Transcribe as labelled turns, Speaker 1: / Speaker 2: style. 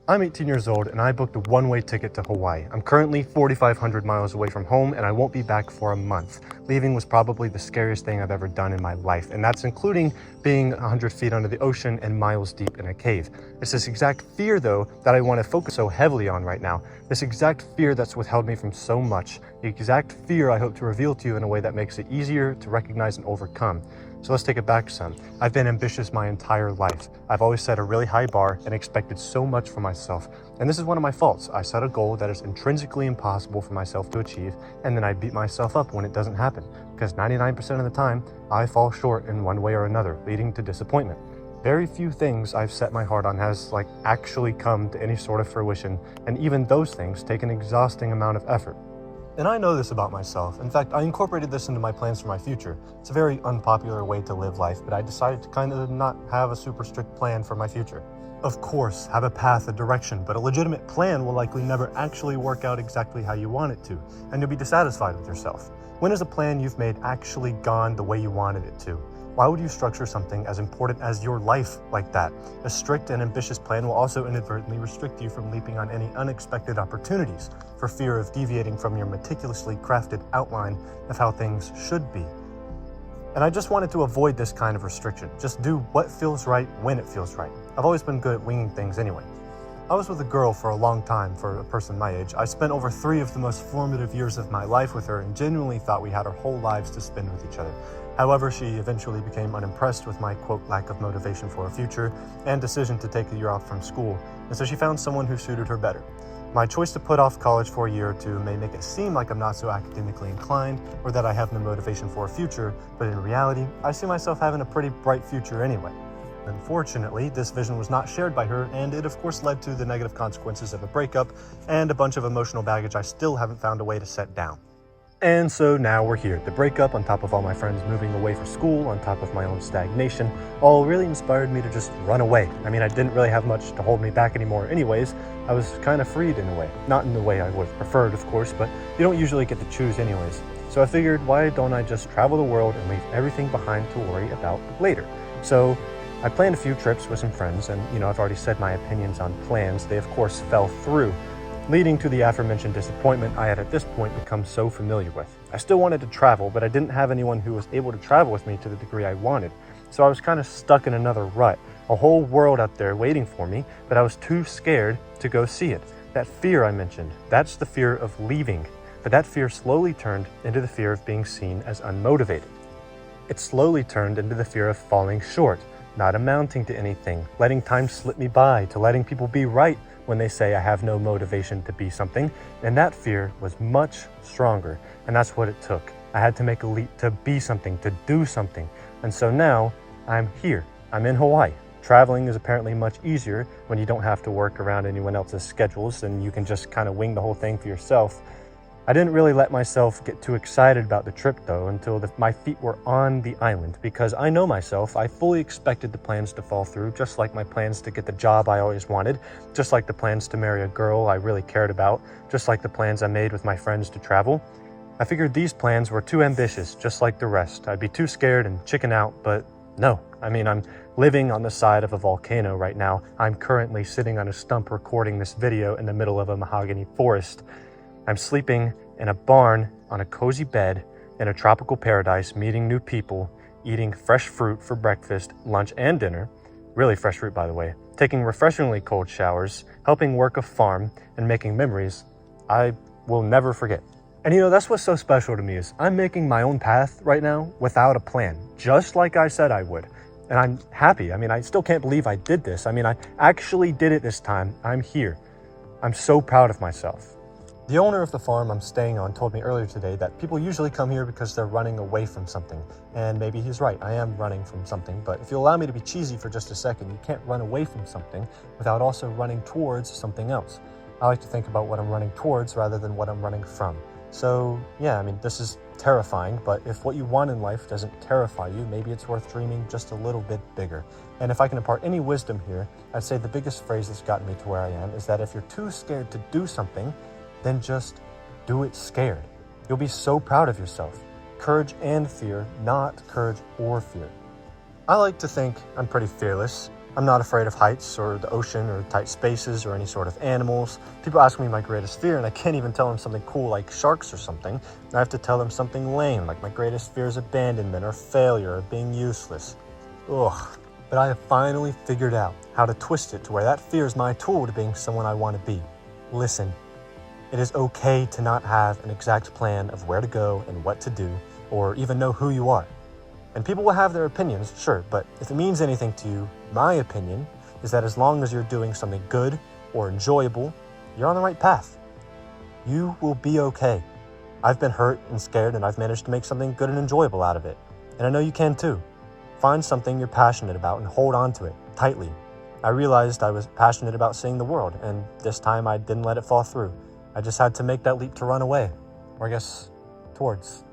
Speaker 1: I'm 18 years old and I booked a one-way ticket to Hawaii. I'm currently 4,500 miles away from home and I won't be back for a month. Leaving was probably the scariest thing I've ever done in my life, and that's including being 100 feet under the ocean and miles deep in a cave. It's this exact fear, though, that I want to focus so heavily on right now. This exact fear that's withheld me from so much. The exact fear I hope to reveal to you in a way that makes it easier to recognize and overcome. So let's take it back some. I've been ambitious my entire life. I've always set a really high bar and expected so much from myself. And this is one of my faults. I set a goal that is intrinsically impossible for myself to achieve, and then I beat myself up when it doesn't happen. Because 99% of the time, I fall short in one way or another, leading to disappointment. Very few things I've set my heart on has actually come to any sort of fruition, and even those things take an exhausting amount of effort. And I know this about myself. In fact, I incorporated this into my plans for my future. It's a very unpopular way to live life, but I decided to kind of not have a super strict plan for my future. Of course, have a path, a direction, but a legitimate plan will likely never actually work out exactly how you want it to, and you'll be dissatisfied with yourself. When has a plan you've made actually gone the way you wanted it to? Why would you structure something as important as your life like that? A strict and ambitious plan will also inadvertently restrict you from leaping on any unexpected opportunities for fear of deviating from your meticulously crafted outline of how things should be. And I just wanted to avoid this kind of restriction. Just do what feels right when it feels right. I've always been good at winging things anyway. I was with a girl for a long time for a person my age. I spent over 3 of the most formative years of my life with her and genuinely thought we had our whole lives to spend with each other. However, she eventually became unimpressed with my, quote, lack of motivation for a future and decision to take a year off from school, and so she found someone who suited her better. My choice to put off college for a year or two may make it seem like I'm not so academically inclined or that I have no motivation for a future, but in reality, I see myself having a pretty bright future anyway. Unfortunately, this vision was not shared by her, and it of course led to the negative consequences of a breakup and a bunch of emotional baggage I still haven't found a way to set down. And so now we're here. The breakup, on top of all my friends moving away for school, on top of my own stagnation, all really inspired me to just run away. I mean, I didn't really have much to hold me back anymore anyways. I was kind of freed in a way. Not in the way I would have preferred, of course, but you don't usually get to choose anyways. So I figured, why don't I just travel the world and leave everything behind to worry about later? So I planned a few trips with some friends, and I've already said my opinions on plans. They of course fell through, leading to the aforementioned disappointment I had at this point become so familiar with. I still wanted to travel, but I didn't have anyone who was able to travel with me to the degree I wanted. So I was kind of stuck in another rut, a whole world out there waiting for me, but I was too scared to go see it. That fear I mentioned, that's the fear of leaving. But that fear slowly turned into the fear of being seen as unmotivated. It slowly turned into the fear of falling short, not amounting to anything, letting time slip me by, to letting people be right when they say I have no motivation to be something, and that fear was much stronger, and that's what it took. I had to make a leap to be something, to do something, and so now I'm here. I'm in Hawaii. Traveling is apparently much easier when you don't have to work around anyone else's schedules and you can just kind of wing the whole thing for yourself. I didn't really let myself get too excited about the trip though until my feet were on the island, because I know myself. I fully expected the plans to fall through, just like my plans to get the job I always wanted, just like the plans to marry a girl I really cared about, just like the plans I made with my friends to travel. I figured these plans were too ambitious, just like the rest. I'd be too scared and chicken out, but no. I mean, I'm living on the side of a volcano right now. I'm currently sitting on a stump recording this video in the middle of a mahogany forest. I'm sleeping in a barn on a cozy bed in a tropical paradise, meeting new people, eating fresh fruit for breakfast, lunch, and dinner. Really fresh fruit, by the way. Taking refreshingly cold showers, helping work a farm, and making memories I will never forget. And that's what's so special to me is I'm making my own path right now without a plan, just like I said I would. And I'm happy. I mean, I still can't believe I did this. I mean, I actually did it this time. I'm here. I'm so proud of myself. The owner of the farm I'm staying on told me earlier today that people usually come here because they're running away from something. And maybe he's right, I am running from something, but if you allow me to be cheesy for just a second, you can't run away from something without also running towards something else. I like to think about what I'm running towards rather than what I'm running from. So yeah, I mean, this is terrifying, but if what you want in life doesn't terrify you, maybe it's worth dreaming just a little bit bigger. And if I can impart any wisdom here, I'd say the biggest phrase that's gotten me to where I am is that if you're too scared to do something, then just do it scared. You'll be so proud of yourself. Courage and fear, not courage or fear. I like to think I'm pretty fearless. I'm not afraid of heights or the ocean or tight spaces or any sort of animals. People ask me my greatest fear and I can't even tell them something cool like sharks or something. I have to tell them something lame like my greatest fear is abandonment or failure or being useless. Ugh. But I have finally figured out how to twist it to where that fear is my tool to being someone I want to be. Listen, it is okay to not have an exact plan of where to go and what to do, or even know who you are. And people will have their opinions, sure, but if it means anything to you, my opinion is that as long as you're doing something good or enjoyable, you're on the right path. You will be okay. I've been hurt and scared, and I've managed to make something good and enjoyable out of it. And I know you can too. Find something you're passionate about and hold on to it tightly. I realized I was passionate about seeing the world, and this time I didn't let it fall through. I just had to make that leap to run away, or I guess towards